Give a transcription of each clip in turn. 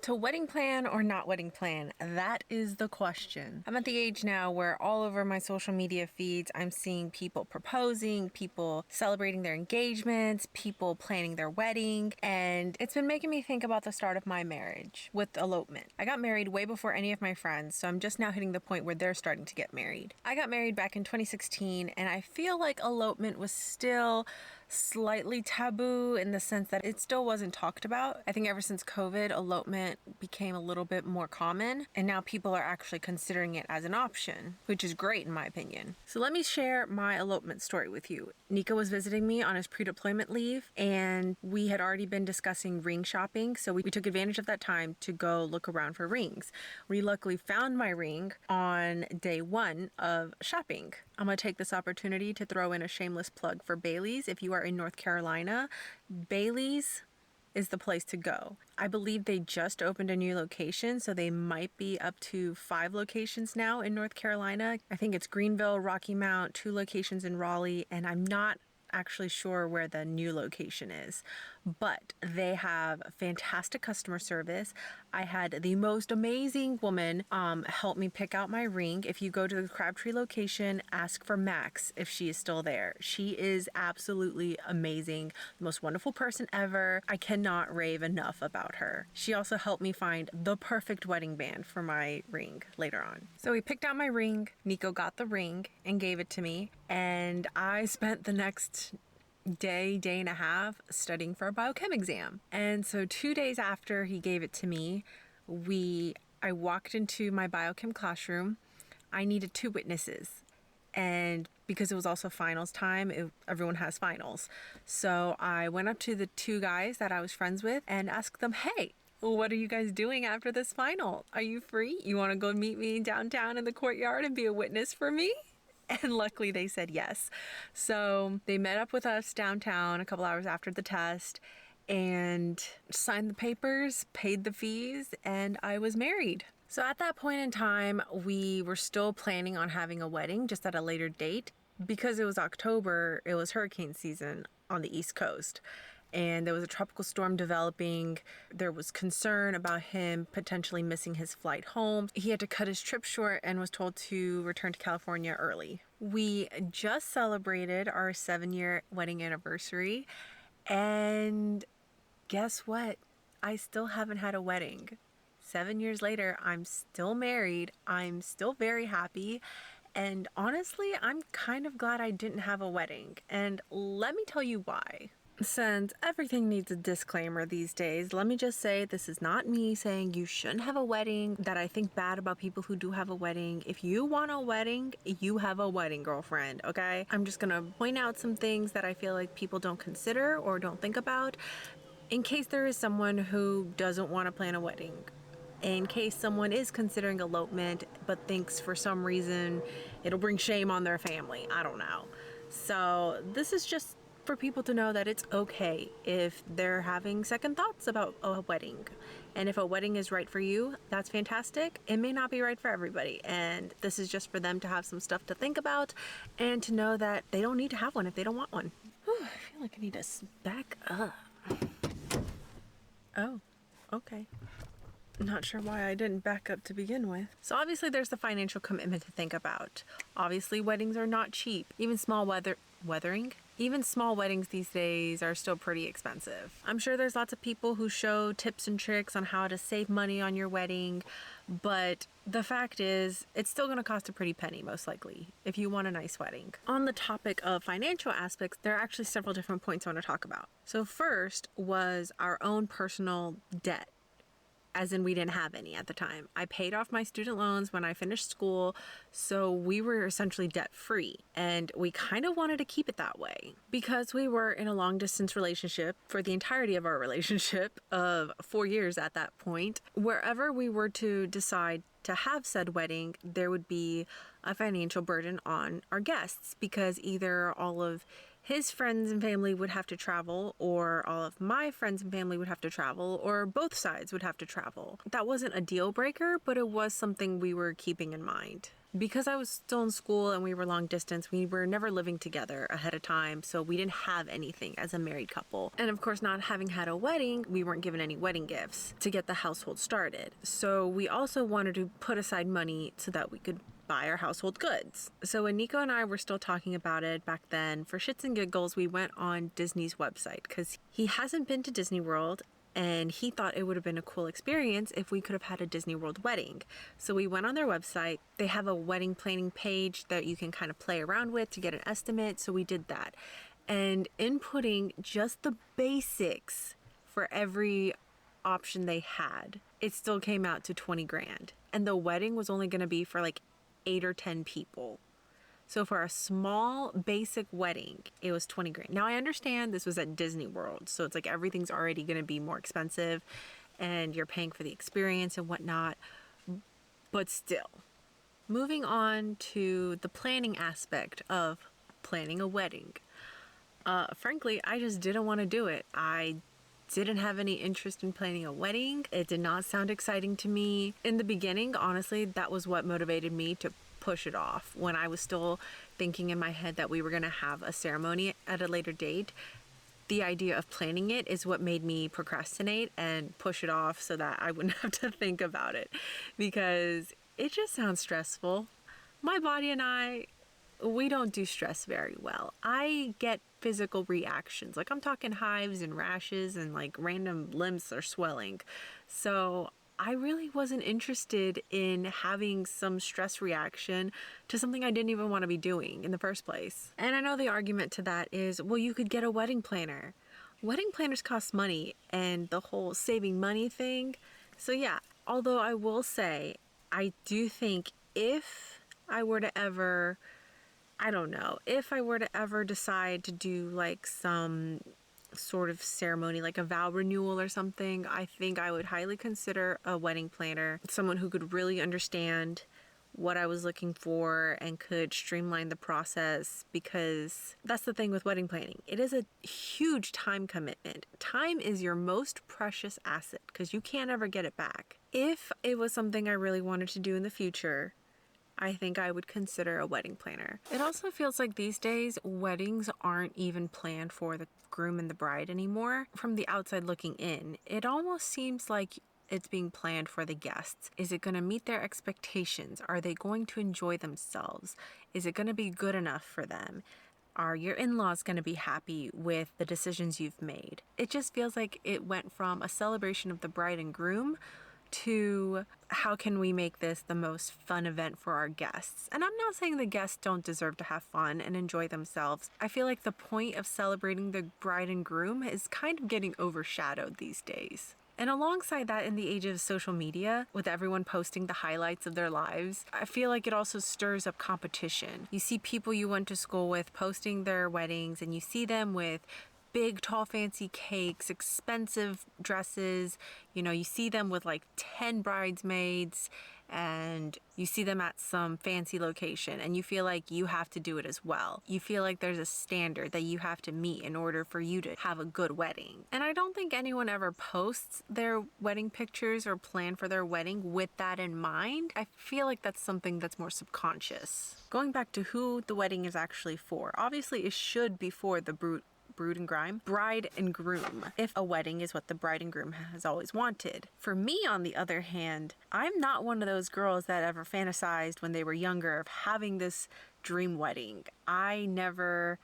So wedding plan or not wedding plan? That is the question. I'm at the age now where all over my social media feeds, I'm seeing people proposing, people celebrating their engagements, people planning their wedding, and it's been making me think about the start of my marriage with elopement. I got married way before any of my friends, so I'm just now hitting the point where they're starting to get married. I got married back in 2016, and I feel like elopement was still slightly taboo in the sense that it still wasn't talked about. I think ever since COVID, elopement became a little bit more common, and now people are actually considering it as an option, which is great in my opinion. So let me share my elopement story with you. Nico was visiting me on his pre-deployment leave, and we had already been discussing ring shopping, so we took advantage of that time to go look around for rings. We luckily found my ring on day one of shopping. I'm gonna take this opportunity to throw in a shameless plug for Bailey's. If you are in North Carolina, Bailey's is the place to go. I believe they just opened a new location, so they might be up to 5 locations now in North Carolina. I think it's Greenville, Rocky Mount, 2 locations in Raleigh, and I'm not actually sure where the new location is, but they have fantastic customer service. I had the most amazing woman help me pick out my ring. If you go to the Crabtree location, ask for Max if she is still there. She is absolutely amazing, the most wonderful person ever. I cannot rave enough about her. She also helped me find the perfect wedding band for my ring later on. So we picked out my ring, Nico got the ring and gave it to me, and I spent the next day and a half studying for a biochem exam. And so 2 days after he gave it to me, I walked into my biochem classroom. I needed 2 witnesses. And because it was also finals time, everyone has finals. So I went up to the 2 guys that I was friends with and asked them, hey, what are you guys doing after this final? Are you free? You want to go meet me downtown in the courtyard and be a witness for me? And luckily they said yes. So they met up with us downtown a couple hours after the test and signed the papers, paid the fees, and I was married. So at that point in time, we were still planning on having a wedding, just at a later date. Because it was October, it was hurricane season on the East Coast. And there was a tropical storm developing. There was concern about him potentially missing his flight home. He had to cut his trip short and was told to return to California early. We just celebrated our 7-year wedding anniversary, and guess what? I still haven't had a wedding. 7 years later, I'm still married. I'm still very happy. And honestly, I'm kind of glad I didn't have a wedding. And let me tell you why. Since everything needs a disclaimer these days, let me just say this is not me saying you shouldn't have a wedding, that I think bad about people who do have a wedding. If you want a wedding, you have a wedding, girlfriend, okay? I'm just gonna point out some things that I feel like people don't consider or don't think about in case there is someone who doesn't want to plan a wedding. In case someone is considering elopement but thinks for some reason it'll bring shame on their family. I don't know. So this is just for people to know that it's okay if they're having second thoughts about a wedding. And if a wedding is right for you, that's fantastic. It may not be right for everybody. And this is just for them to have some stuff to think about and to know that they don't need to have one if they don't want one. Whew, I feel like I need to back up. Oh, okay. Not sure why I didn't back up to begin with. So obviously there's the financial commitment to think about. Obviously weddings are not cheap. Even small weddings these days are still pretty expensive. I'm sure there's lots of people who show tips and tricks on how to save money on your wedding, but the fact is it's still gonna cost a pretty penny most likely if you want a nice wedding. On the topic of financial aspects, there are actually several different points I want to talk about. So first was our own personal debt. As in, we didn't have any at the time. I paid off my student loans when I finished school, so we were essentially debt free, and we kind of wanted to keep it that way because we were in a long distance relationship for the entirety of our relationship of 4 years at that point. Wherever we were to decide to have said wedding, there would be a financial burden on our guests because either all of his friends and family would have to travel, or all of my friends and family would have to travel, or both sides would have to travel. That wasn't a deal breaker, but it was something we were keeping in mind. Because I was still in school and we were long distance, we were never living together ahead of time, so we didn't have anything as a married couple. And of course, not having had a wedding, we weren't given any wedding gifts to get the household started. So we also wanted to put aside money so that we could buy our household goods. So when Nico and I were still talking about it back then, for shits and giggles, we went on Disney's website because he hasn't been to Disney World and he thought it would have been a cool experience if we could have had a Disney World wedding. So we went on their website. They have a wedding planning page that you can kind of play around with to get an estimate. So we did that. And inputting just the basics for every option they had, it still came out to 20 grand. And the wedding was only going to be for like 8 or 10 people. So for a small basic wedding, it was 20 grand. Now I understand this was at Disney World, so it's like everything's already going to be more expensive and you're paying for the experience and whatnot, but still. Moving on to the planning aspect of planning a wedding. Frankly, I just didn't want to do it. I didn't have any interest in planning a wedding. It did not sound exciting to me. In the beginning, honestly, that was what motivated me to push it off. When I was still thinking in my head that we were going to have a ceremony at a later date, the idea of planning it is what made me procrastinate and push it off so that I wouldn't have to think about it, because it just sounds stressful. My body and I, we don't do stress very well. I get physical reactions. Like I'm talking hives and rashes and like random limbs are swelling. So I really wasn't interested in having some stress reaction to something I didn't even want to be doing in the first place. And I know the argument to that is, well, you could get a wedding planner. Wedding planners cost money, and the whole saving money thing. So yeah, although I will say, I do think if I were to ever, I don't know, if I were to ever decide to do like some sort of ceremony, like a vow renewal or something, I think I would highly consider a wedding planner, someone who could really understand what I was looking for and could streamline the process, because that's the thing with wedding planning. It is a huge time commitment. Time is your most precious asset because you can't ever get it back. If it was something I really wanted to do in the future, I think I would consider a wedding planner. It also feels like these days, weddings aren't even planned for the groom and the bride anymore. From the outside looking in, it almost seems like it's being planned for the guests. Is it going to meet their expectations? Are they going to enjoy themselves? Is it going to be good enough for them? Are your in-laws going to be happy with the decisions you've made? It just feels like it went from a celebration of the bride and groom to how can we make this the most fun event for our guests? And I'm not saying the guests don't deserve to have fun and enjoy themselves. I feel like the point of celebrating the bride and groom is kind of getting overshadowed these days. And alongside that, in the age of social media, with everyone posting the highlights of their lives, I feel like it also stirs up competition. You see people you went to school with posting their weddings, and you see them with big, tall, fancy cakes, expensive dresses. You know, you see them with like 10 bridesmaids, and you see them at some fancy location, and you feel like you have to do it as well. You feel like there's a standard that you have to meet in order for you to have a good wedding. And I don't think anyone ever posts their wedding pictures or plan for their wedding with that in mind. I feel like that's something that's more subconscious. Going back to who the wedding is actually for, obviously it should be for the bride and groom, if a wedding is what the bride and groom has always wanted. For me, on the other hand, I'm not one of those girls that ever fantasized when they were younger of having this dream wedding. I never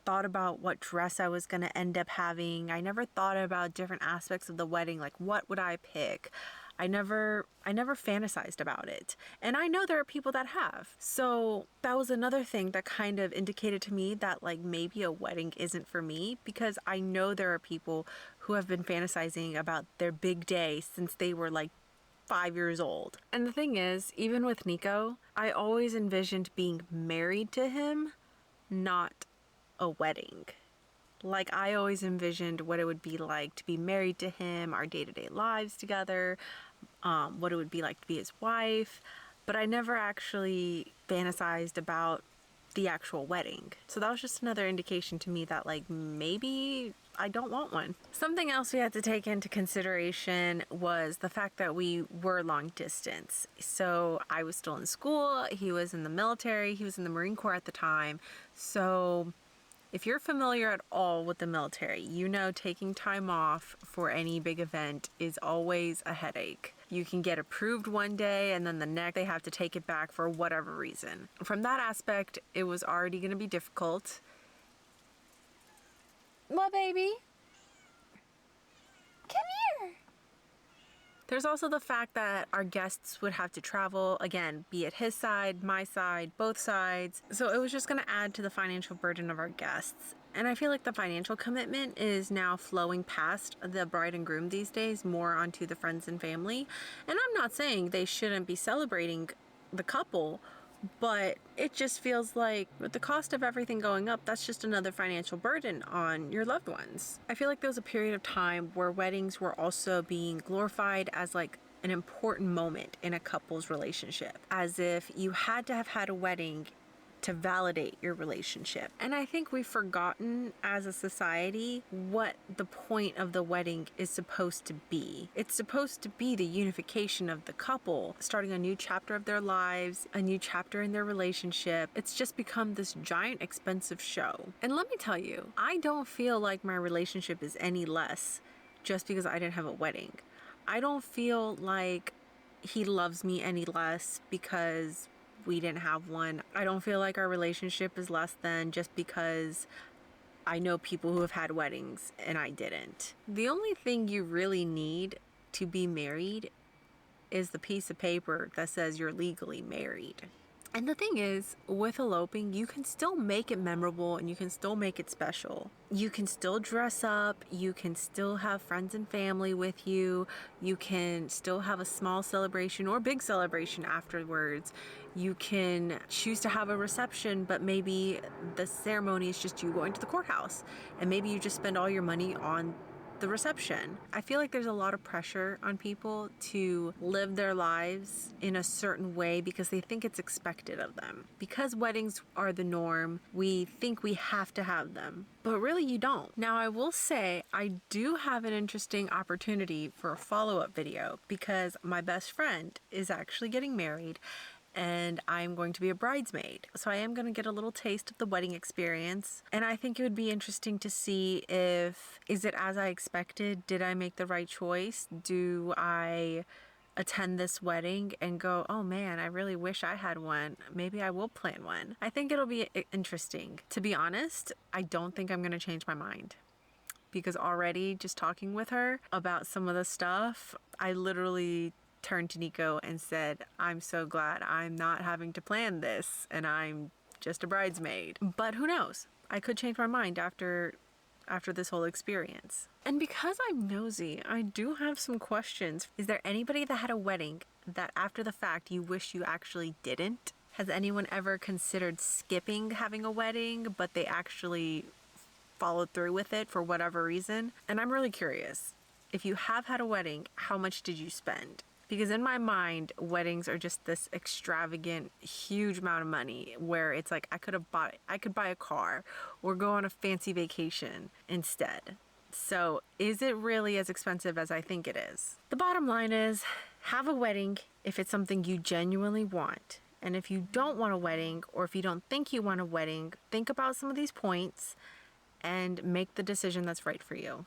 thought about what dress I was going to end up having. I never thought about different aspects of the wedding, like what would I pick? I never fantasized about it. And I know there are people that have. So that was another thing that kind of indicated to me that like maybe a wedding isn't for me, because I know there are people who have been fantasizing about their big day since they were like 5 years old. And the thing is, even with Nico, I always envisioned being married to him, not a wedding. Like I always envisioned what it would be like to be married to him, our day-to-day lives together, what it would be like to be his wife, but I never actually fantasized about the actual wedding. So that was just another indication to me that like maybe I don't want one. Something else we had to take into consideration was the fact that we were long distance. So I was still in school, he was in the military, he was in the Marine Corps at the time. So if you're familiar at all with the military, you know taking time off for any big event is always a headache. You can get approved one day and then the next they have to take it back for whatever reason. From that aspect, it was already going to be difficult. What, baby? Come here. There's also the fact that our guests would have to travel, again, be it his side, my side, both sides. So it was just going to add to the financial burden of our guests. And I feel like the financial commitment is now flowing past the bride and groom these days, more onto the friends and family. And I'm not saying they shouldn't be celebrating the couple, but it just feels like with the cost of everything going up, that's just another financial burden on your loved ones. I feel like there was a period of time where weddings were also being glorified as like an important moment in a couple's relationship, as if you had to have had a wedding to validate your relationship. And I think we've forgotten as a society what the point of the wedding is supposed to be. It's supposed to be the unification of the couple, starting a new chapter of their lives, a new chapter in their relationship. It's just become this giant expensive show. And let me tell you, I don't feel like my relationship is any less just because I didn't have a wedding. I don't feel like he loves me any less because we didn't have one. I don't feel like our relationship is less than just because I know people who have had weddings and I didn't. The only thing you really need to be married is the piece of paper that says you're legally married. And the thing is, with eloping, you can still make it memorable and you can still make it special. You can still dress up, you can still have friends and family with you, you can still have a small celebration or big celebration afterwards. You can choose to have a reception, but maybe the ceremony is just you going to the courthouse, and maybe you just spend all your money on the reception. I feel like there's a lot of pressure on people to live their lives in a certain way because they think it's expected of them. Because weddings are the norm, we think we have to have them, but really you don't. Now, I will say I do have an interesting opportunity for a follow-up video because my best friend is actually getting married and I'm going to be a bridesmaid. So I am going to get a little taste of the wedding experience. And I think it would be interesting to see is it as I expected? Did I make the right choice? Do I attend this wedding and go, oh man, I really wish I had one. Maybe I will plan one. I think it'll be interesting. To be honest, I don't think I'm going to change my mind. Because already just talking with her about some of the stuff, I literally turned to Nico and said, I'm so glad I'm not having to plan this and I'm just a bridesmaid. But who knows? I could change my mind after this whole experience. And because I'm nosy, I do have some questions. Is there anybody that had a wedding that after the fact you wish you actually didn't? Has anyone ever considered skipping having a wedding, but they actually followed through with it for whatever reason? And I'm really curious. If you have had a wedding, how much did you spend? Because in my mind, weddings are just this extravagant, huge amount of money where it's like I could buy a car or go on a fancy vacation instead. So is it really as expensive as I think it is? The bottom line is, have a wedding if it's something you genuinely want. And if you don't want a wedding, or if you don't think you want a wedding, think about some of these points and make the decision that's right for you.